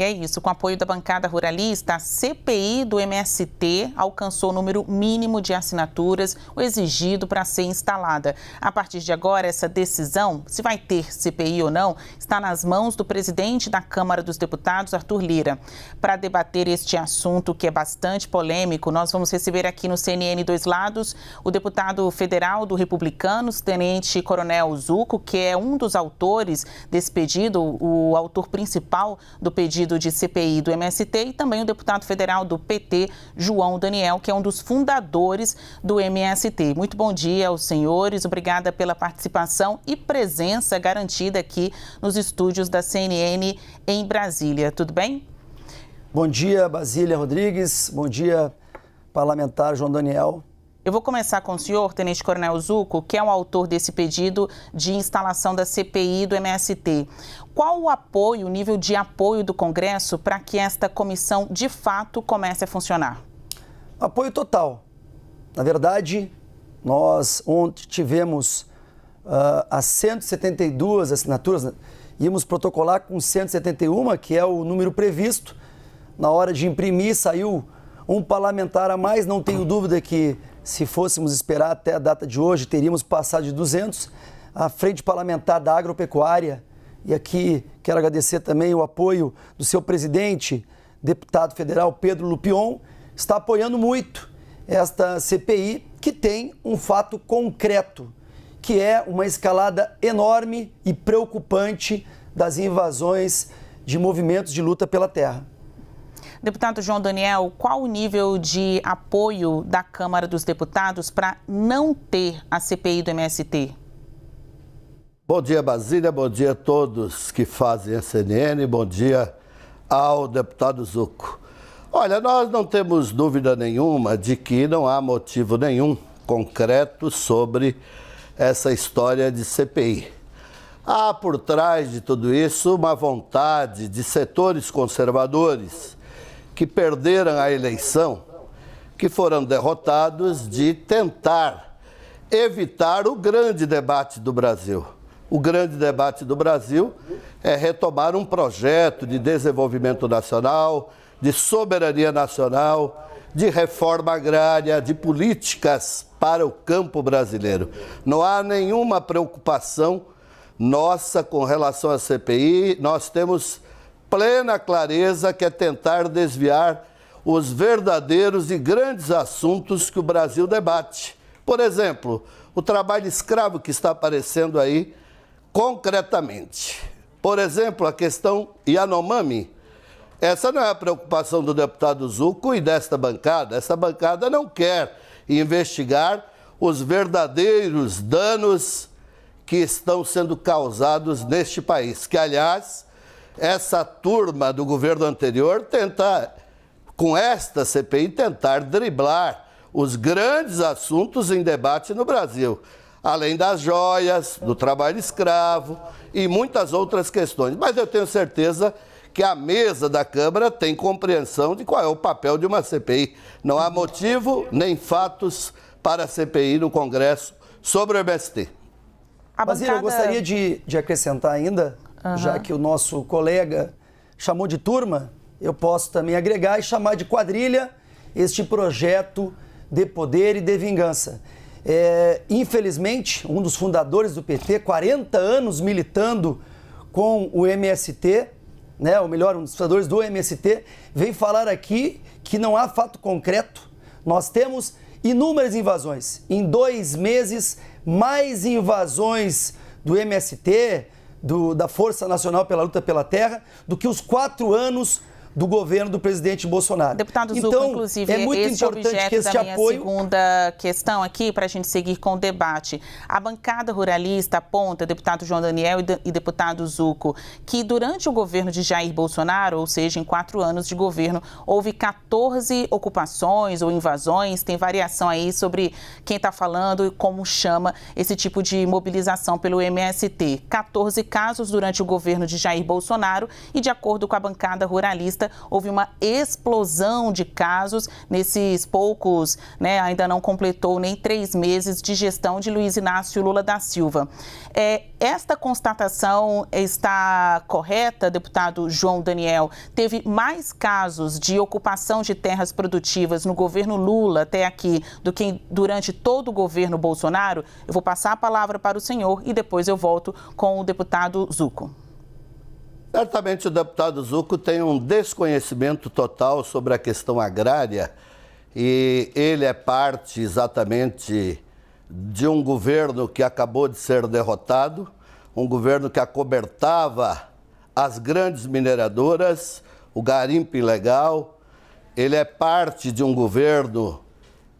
É isso, com apoio da bancada ruralista, a CPI do MST alcançou o número mínimo de assinaturas, o exigido para ser instalada. A partir de agora, essa decisão, se vai ter CPI ou não, está nas mãos do presidente da Câmara dos Deputados, Arthur Lira. Para debater este assunto, que é bastante polêmico, nós vamos receber aqui no CNN Dois Lados o deputado federal do Republicanos, Tenente Coronel Zucco, que é um dos autores desse pedido, o autor principal do pedido de CPI do MST, e também o deputado federal do PT, João Daniel, que é um dos fundadores do MST. Muito bom dia aos senhores, obrigada pela participação e presença garantida aqui nos estúdios da CNN em Brasília. Tudo bem? Bom dia, Basília Rodrigues. Bom dia, parlamentar João Daniel. Eu vou começar com o senhor, Tenente Coronel Zucco, que é o autor desse pedido de instalação da CPI do MST. Qual o apoio, o nível de apoio do Congresso para que esta comissão, de fato, comece a funcionar? Apoio total. Na verdade, nós ontem tivemos as 172 assinaturas, né? Íamos protocolar com 171, que é o número previsto. Na hora de imprimir, saiu um parlamentar a mais, não tenho dúvida que se fôssemos esperar até a data de hoje, teríamos passado de 200. A Frente Parlamentar da Agropecuária, e aqui quero agradecer também o apoio do seu presidente, deputado federal Pedro Lupion, está apoiando muito esta CPI, que tem um fato concreto, que é uma escalada enorme e preocupante das invasões de movimentos de luta pela terra. Deputado João Daniel, qual o nível de apoio da Câmara dos Deputados para não ter a CPI do MST? Bom dia, Basília. Bom dia a todos que fazem a CNN. Bom dia ao deputado Zucco. Olha, nós não temos dúvida nenhuma de que não há motivo nenhum concreto sobre essa história de CPI. Há por trás de tudo isso uma vontade de setores conservadores que perderam a eleição, que foram derrotados, de tentar evitar o grande debate do Brasil. O grande debate do Brasil é retomar um projeto de desenvolvimento nacional, de soberania nacional, de reforma agrária, de políticas para o campo brasileiro. Não há nenhuma preocupação nossa com relação à CPI, nós temos plena clareza que é tentar desviar os verdadeiros e grandes assuntos que o Brasil debate. Por exemplo, o trabalho escravo que está aparecendo aí concretamente. Por exemplo, a questão Yanomami. Essa não é a preocupação do deputado Zucco e desta bancada. Essa bancada não quer investigar os verdadeiros danos que estão sendo causados neste país, que, aliás, essa turma do governo anterior tenta, com esta CPI, tentar driblar os grandes assuntos em debate no Brasil, além das joias, do trabalho escravo e muitas outras questões. Mas eu tenho certeza que a mesa da Câmara tem compreensão de qual é o papel de uma CPI. Não há motivo nem fatos para a CPI no Congresso sobre o MST. Basília, eu gostaria de acrescentar ainda, já que o nosso colega chamou de turma, eu posso também agregar e chamar de quadrilha este projeto de poder e de vingança. Infelizmente, um dos fundadores do PT, 40 anos militando com o MST, né, ou melhor, um dos fundadores do MST, vem falar aqui que não há fato concreto. Nós temos inúmeras invasões. Em 2 meses, mais invasões do MST, da Força Nacional pela Luta pela Terra, do que os 4 anos do governo do presidente Bolsonaro. Deputado Zucco, então, inclusive, é muito esse importante objeto que este da minha apoio... segunda questão aqui, para a gente seguir com o debate. A bancada ruralista aponta, deputado João Daniel e deputado Zucco, que durante o governo de Jair Bolsonaro, ou seja, em 4 anos de governo, houve 14 ocupações ou invasões, tem variação aí sobre quem está falando e como chama esse tipo de mobilização pelo MST. 14 casos durante o governo de Jair Bolsonaro e, de acordo com a bancada ruralista, Paulista houve uma explosão de casos nesses poucos, ainda não completou nem 3 meses de gestão de Luiz Inácio Lula da Silva. Esta constatação está correta, deputado João Daniel? Teve mais casos de ocupação de terras produtivas no governo Lula até aqui do que durante todo o governo Bolsonaro? Eu vou passar a palavra para o senhor e depois eu volto com o deputado Zucco. Certamente o deputado Zucco tem um desconhecimento total sobre a questão agrária e ele é parte exatamente de um governo que acabou de ser derrotado, um governo que acobertava as grandes mineradoras, o garimpo ilegal. Ele é parte de um governo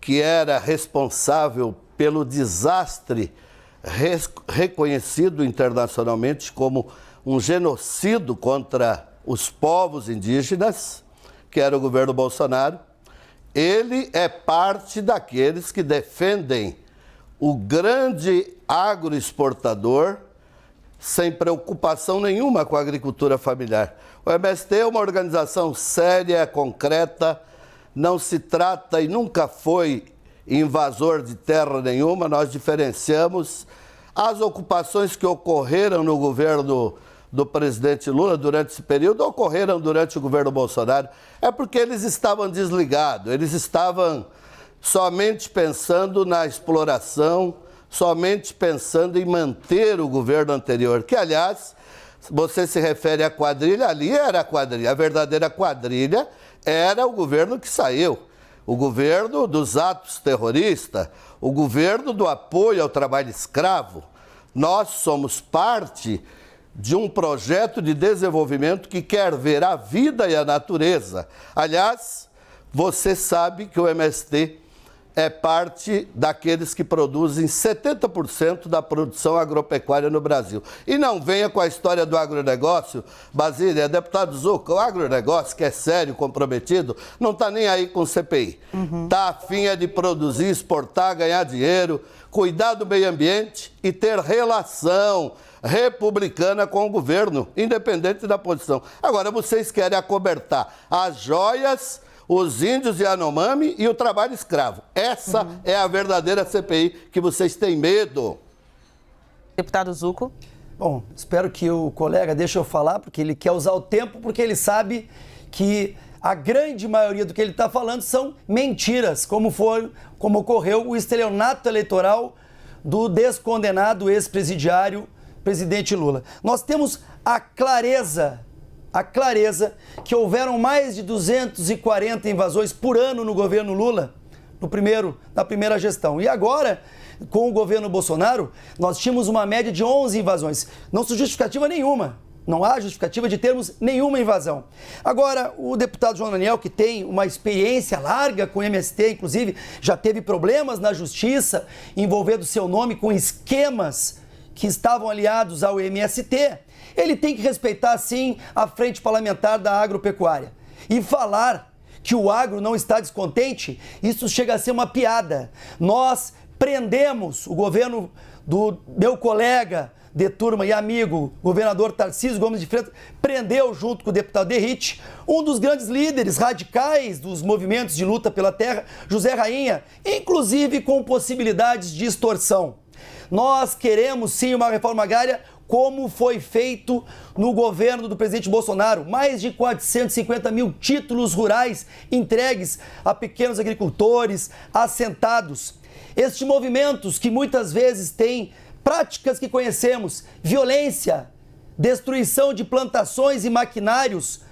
que era responsável pelo desastre reconhecido internacionalmente como um genocídio contra os povos indígenas, que era o governo Bolsonaro. Ele é parte daqueles que defendem o grande agroexportador sem preocupação nenhuma com a agricultura familiar. O MST é uma organização séria, concreta, não se trata e nunca foi invasor de terra nenhuma. Nós diferenciamos as ocupações que ocorreram no governo do presidente Lula durante esse período, ocorreram durante o governo Bolsonaro. É porque eles estavam desligados, eles estavam somente pensando na exploração, somente pensando em manter o governo anterior, que, aliás, você se refere à quadrilha, ali era a quadrilha, a verdadeira quadrilha era o governo que saiu, o governo dos atos terroristas, o governo do apoio ao trabalho escravo. Nós somos parte de um projeto de desenvolvimento que quer ver a vida e a natureza. Aliás, você sabe que o MST é parte daqueles que produzem 70% da produção agropecuária no Brasil. E não venha com a história do agronegócio, Basília, deputado Zucco, o agronegócio, que é sério, comprometido, não está nem aí com o CPI. Está afim de produzir, exportar, ganhar dinheiro, cuidar do meio ambiente e ter relação republicana com o governo, independente da posição. Agora, vocês querem acobertar as joias, os índios Yanomami e o trabalho escravo. Essa é a verdadeira CPI que vocês têm medo. Deputado Zucco. Bom, espero que o colega deixe eu falar, porque ele quer usar o tempo, porque ele sabe que a grande maioria do que ele está falando são mentiras, como ocorreu o estelionato eleitoral do descondenado ex-presidiário presidente Lula. Nós temos a clareza que houveram mais de 240 invasões por ano no governo Lula, na primeira gestão. E agora, com o governo Bolsonaro, nós tínhamos uma média de 11 invasões. Não se justificativa nenhuma. Não há justificativa de termos nenhuma invasão. Agora, o deputado João Daniel, que tem uma experiência larga com o MST, inclusive já teve problemas na justiça envolvendo seu nome com esquemas que estavam aliados ao MST, ele tem que respeitar, sim, a frente parlamentar da agropecuária. E falar que o agro não está descontente, isso chega a ser uma piada. Nós prendemos o governo do meu colega de turma e amigo, governador Tarcísio Gomes de Freitas, prendeu, junto com o deputado Derrite, um dos grandes líderes radicais dos movimentos de luta pela terra, José Rainha, inclusive com possibilidades de extorsão. Nós queremos, sim, uma reforma agrária como foi feito no governo do presidente Bolsonaro. Mais de 450 mil títulos rurais entregues a pequenos agricultores, assentados. Estes movimentos que muitas vezes têm práticas que conhecemos, violência, destruição de plantações e maquinários.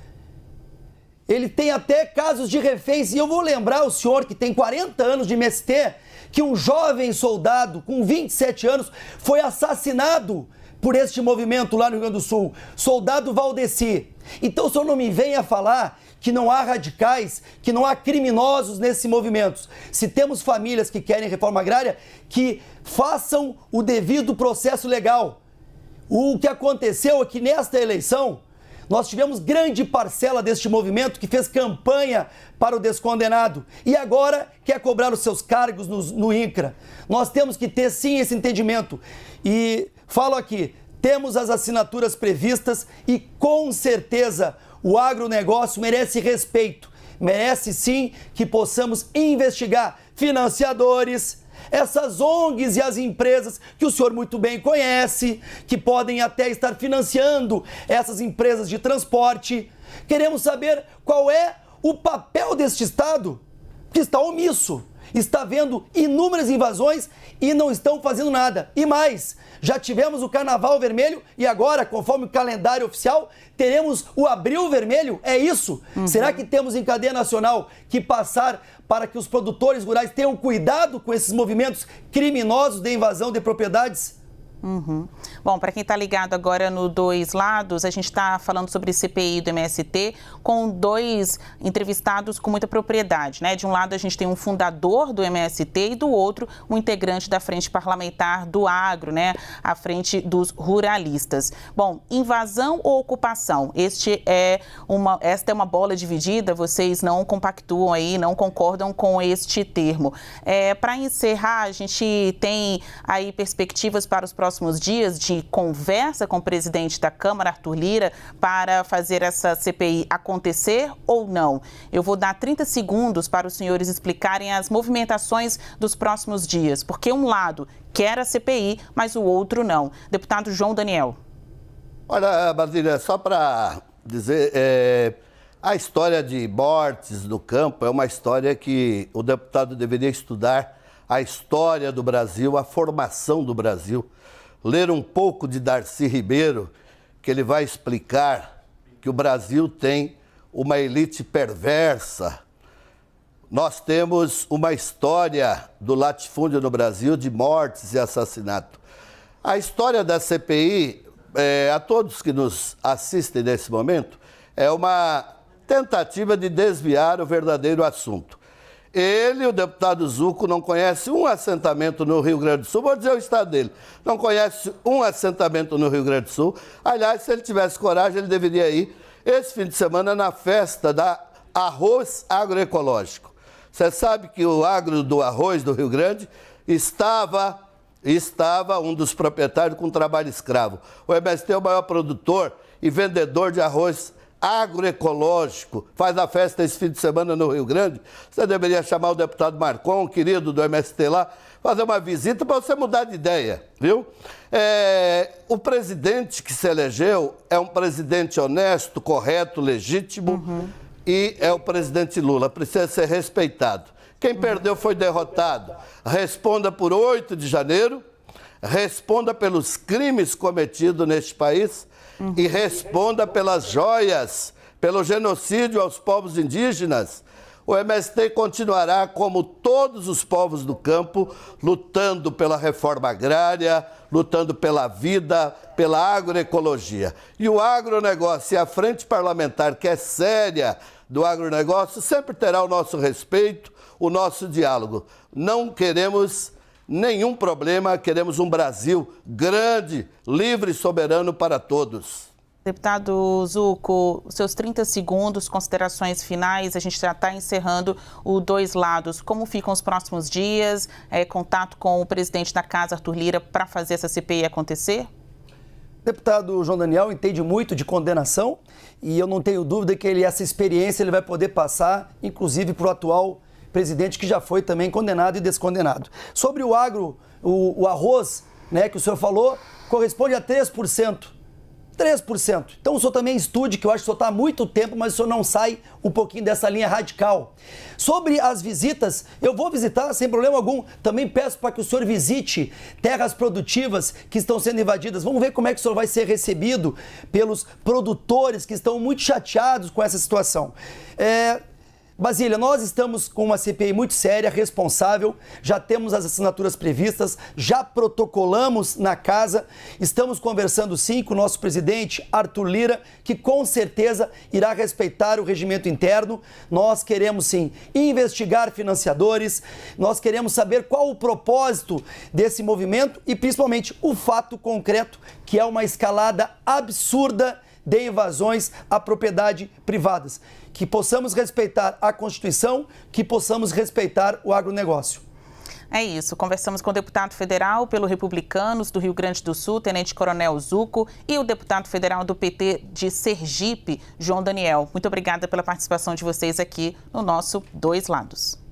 Ele tem até casos de reféns, e eu vou lembrar o senhor que tem 40 anos de MST, que um jovem soldado com 27 anos foi assassinado por este movimento lá no Rio Grande do Sul, soldado Valdeci. Então o senhor não me venha falar que não há radicais, que não há criminosos nesses movimentos. Se temos famílias que querem reforma agrária, que façam o devido processo legal. O que aconteceu é que nesta eleição, nós tivemos grande parcela deste movimento que fez campanha para o descondenado e agora quer cobrar os seus cargos no INCRA. Nós temos que ter, sim, esse entendimento. E falo aqui, temos as assinaturas previstas e, com certeza, O agronegócio merece respeito, merece sim que possamos investigar financiadores, essas ONGs e as empresas que o senhor muito bem conhece, que podem até estar financiando essas empresas de transporte. Queremos saber qual é o papel deste Estado, que está omisso, está vendo inúmeras invasões e não estão fazendo nada. E mais, já tivemos o Carnaval Vermelho e agora, conforme o calendário oficial, teremos o Abril Vermelho. É isso? Será que temos em cadeia nacional que passar para que os produtores rurais tenham cuidado com esses movimentos criminosos de invasão de propriedades? Bom, para quem está ligado agora no Dois Lados, a gente está falando sobre CPI do MST com dois entrevistados com muita propriedade, né? De um lado a gente tem um fundador do MST e do outro um integrante da Frente Parlamentar do Agro, né? A Frente dos Ruralistas. Bom, invasão ou ocupação? Esta é uma bola dividida, vocês não compactuam aí, não concordam com este termo. Para encerrar, a gente tem aí perspectivas para os próximos dias de conversa com o presidente da Câmara, Arthur Lira, para fazer essa CPI acontecer ou não? Eu vou dar 30 segundos para os senhores explicarem as movimentações dos próximos dias, porque um lado quer a CPI, mas o outro não. Deputado João Daniel. Olha, Basília, só para dizer, a história de mortes no campo é uma história que o deputado deveria estudar, a história do Brasil, a formação do Brasil. Ler um pouco de Darcy Ribeiro, que ele vai explicar que o Brasil tem uma elite perversa. Nós temos uma história do latifúndio no Brasil de mortes e assassinato. A história da CPI, a todos que nos assistem nesse momento, é uma tentativa de desviar o verdadeiro assunto. Ele, o deputado Zucco, não conhece um assentamento no Rio Grande do Sul, vou dizer o estado dele, não conhece um assentamento no Rio Grande do Sul. Aliás, se ele tivesse coragem, ele deveria ir esse fim de semana na festa da Arroz Agroecológico. Você sabe que o agro do arroz do Rio Grande estava um dos proprietários com trabalho escravo. O MST é o maior produtor e vendedor de arroz agroecológico, faz a festa esse fim de semana no Rio Grande. Você deveria chamar o deputado Marcon, querido do MST lá, fazer uma visita para você mudar de ideia, viu? O presidente que se elegeu é um presidente honesto, correto, legítimo e é o presidente Lula, precisa ser respeitado. Quem perdeu foi derrotado. Responda por 8 de janeiro, responda pelos crimes cometidos neste país e responda pelas joias, pelo genocídio aos povos indígenas. O MST continuará, como todos os povos do campo, lutando pela reforma agrária, lutando pela vida, pela agroecologia. E o agronegócio e a frente parlamentar, que é séria do agronegócio, sempre terá o nosso respeito, o nosso diálogo. Não queremos nenhum problema, queremos um Brasil grande, livre e soberano para todos. Deputado Zucco, seus 30 segundos, considerações finais, a gente já está encerrando o Dois Lados. Como ficam os próximos dias? Contato com o presidente da Casa, Arthur Lira, para fazer essa CPI acontecer? Deputado João Daniel entende muito de condenação e eu não tenho dúvida que essa experiência ele vai poder passar, inclusive para o atual presidente que já foi também condenado e descondenado. Sobre o agro, o arroz, né, que o senhor falou, corresponde a 3%. 3%. Então o senhor também estude, que eu acho que o senhor está há muito tempo, mas o senhor não sai um pouquinho dessa linha radical. Sobre as visitas, eu vou visitar sem problema algum. Também peço para que o senhor visite terras produtivas que estão sendo invadidas. Vamos ver como é que o senhor vai ser recebido pelos produtores que estão muito chateados com essa situação. Basília, nós estamos com uma CPI muito séria, responsável, já temos as assinaturas previstas, já protocolamos na casa, estamos conversando sim com o nosso presidente, Arthur Lira, que com certeza irá respeitar o regimento interno. Nós queremos sim investigar financiadores, nós queremos saber qual o propósito desse movimento e principalmente o fato concreto, que é uma escalada absurda de invasões à propriedade privadas. Que possamos respeitar a Constituição, que possamos respeitar o agronegócio. É isso, conversamos com o deputado federal pelo Republicanos do Rio Grande do Sul, Tenente Coronel Zuco, e o deputado federal do PT de Sergipe, João Daniel. Muito obrigada pela participação de vocês aqui no nosso Dois Lados.